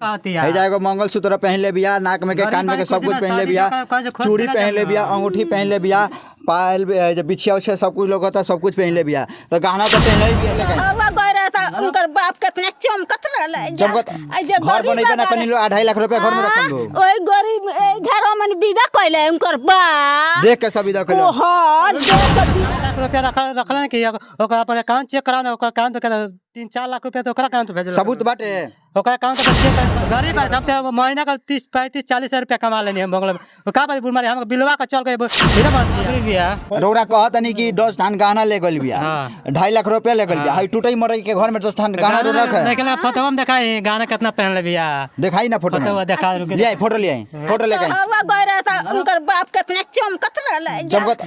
है जाएगा मंगलसूत्र पहन ले बिया, नाक में के कान में के सब कुछ पहन ले बिया, चूड़ी पहन ले बिया, अंगूठी पहन ले बिया, पायल बिछिया उछिया सब कुछ लोग होता सब कुछ पहन ले बिया। तो गहना तो पहन ही बिया। उनकर बाप कितना चमकत रहले, चमकत घर बनैबे ना कनी लो 2.5 लाख रुपया घर में रखन लो। ओए गरीब घरों में विदा कइले उनकर बाप देख के सब विदा कइले। ओहो देख के 2 लाख रुपया रखलन कि ओकरा पर अकाउंट चेक कराना, ओकर अकाउंट पे 3-4 लाख रुपया तो ओकरा अकाउंट पे भेजल। सबूत बाटे ओकरा अकाउंट पे चेक गरीब है, सब महीना का 30-35-40 रुपया कमा लेनी हम बंगला में। का बात बुढ़ हम बिलवा का चल के हीरा बन दिया रौरा कहत नहीं कि 10 थान गहना ले गइल बिया, 2.5 लाख रुपया ले गइल बिया। हई टूटई मरई के घर में 10 थान गहना रो रख है। देखला फोटो में दिखाई गाना कितना पहन ले बिया, दिखाई ना फोटो में दिखा ले आई, फोटो ले आई, फोटो ले आई। हवा गइरा था उनकर बाप कितना चमकत रहले, चमकत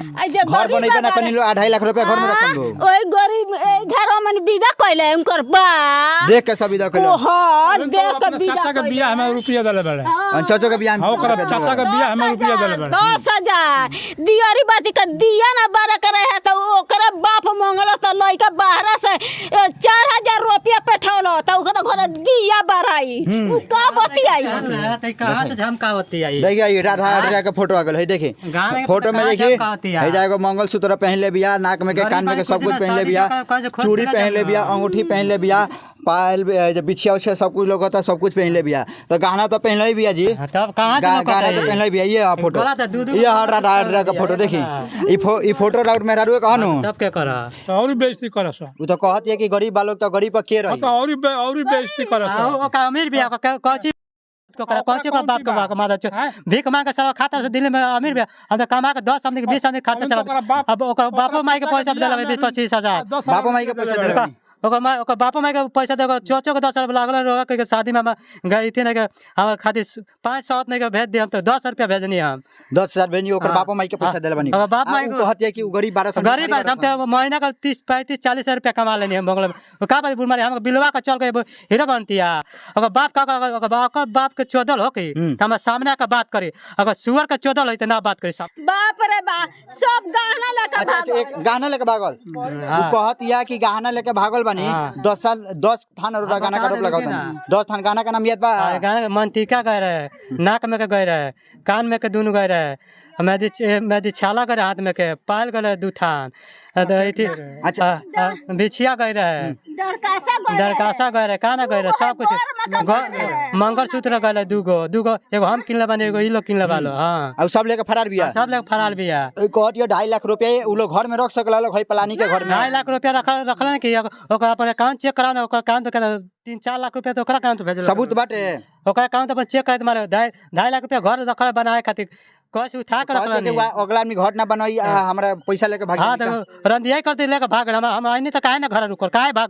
घर बनैबे ना कनी लो 2.5 लाख रुपया घर में रखन लो। ओए गरीब घरों में विदा कइले उनकर बाप देख के सब विदा कइले। ओहो देख के विदा चाचा के बियाह में रुपया देले बड़े, चाचा के बियाह में ओकरा चाचा के बियाह में रुपया देले बड़े। 10,000 दियारी बाती का दिया ना बारा करे है तो ओकरा बाप मंगल तो लइका बाहर से 4,000 रुपया पेठौलो तो ओकरा घर दिया बाराई उ का बतियाई त कहां से झमकावती आई। देखिए ये राधा के फोटो आ गल है। देखिए फोटो में देखिए है जाएगा मंगलसूत्र पहन ले बिया, नाक में के कान में के सब कुछ पहन ले बिया, चूड़ी पहन ले बिया, अंगूठी पहन ले बिया, पायल बिछिया उछिया सब कुछ लोग होता सब कुछ पहन ले बिया। तो गहना तो पहन ही बिया जी, तब कहां से गहना तो पहन ही बिया। ये फोटो ये राधा का फोटो देखिए ई फोटो राउट में राडू कहनु तब के करा और बेइज्जती करस। उ तो कहत है कि गरीब बालोग तो गरीब पर के रही। तो और बेइज्जती करस। ओका अमीर बिया कोची को बाप का मादा भीख मांग के सारा खाता से दिल्ली में अमीर बिया, हम तो कमा के 10 आदमी के 20 आदमी खर्चा चला। अब ओकर बापो माई के पैसा देला 20-25,000 बापो माई के पैसा देला। ओकर बापो माई के पैसा देगा, चोचो के 10 रुपया लागल रोगा के शादी में गई थी ना के हम खातिर 500 नहीं के भेज दिए, हम तो 10 रुपया भेजनी हम 10,000 भेजनी। ओकर बापो माई के पैसा देला बनी। बाप माई कहत है कि उ गरीब 1200 गरीब है, हम तो महीना का 30-35-40 रुपया कमा लेनी हम बंगला में। का बात बुढ़ हम बिलवा का चल के हीरा बनतिया। अगर बाप का अगर बाप के चोदल हो कि हम सामने का बात करे, अगर सुअर का चोदल हो तो ना बात करे। सब बाप रे बा सब गहना लेके अच्छा एक गहना लेके भागल। उ कहत या कि गहना लेके भागल बनी। 10 थान और गाना का रोप लगावत नहीं। 10 थान गाना का नाम याद बा? गाना मंतिका गए रहे, नाक में के गए रहे, कान में के दोनों गए रहे, मेदी छाला गए हाथ में के, पायल गए 2 थान, अच्छा बिछिया गए रहे, दरकासा गए रहे, काना गए रहे, सब कुछ मंगलसूत्र गए 2 एगो हम किनले बने, एगो ई लोग किनले वालो। हां और सब लेके फरार बिया। सब लोग फरार बिया। कहत ये 2.5 लाख रुपया उ लोग घर में रख सकला लोग है पलानी के घर में 2.5 लाख रुपया रखलन कि ओकरा पर अकाउंट चेक कराना, ओकर अकाउंट पे 3-4 लाख रुपया तो ओकरा अकाउंट पे भेजल। सबूत बाटे ओकरा अकाउंट पर चेक करे मारे 2.5 लाख रुपया घर रखल बनाए खातिर कैसे उठा कर रखल नहीं। अगला आदमी घर ना बनई हमरा पैसा लेके भाग। हां तो रंदिया करते लेके भाग। हम आइने तो काहे ना घर रुकल, काहे भाग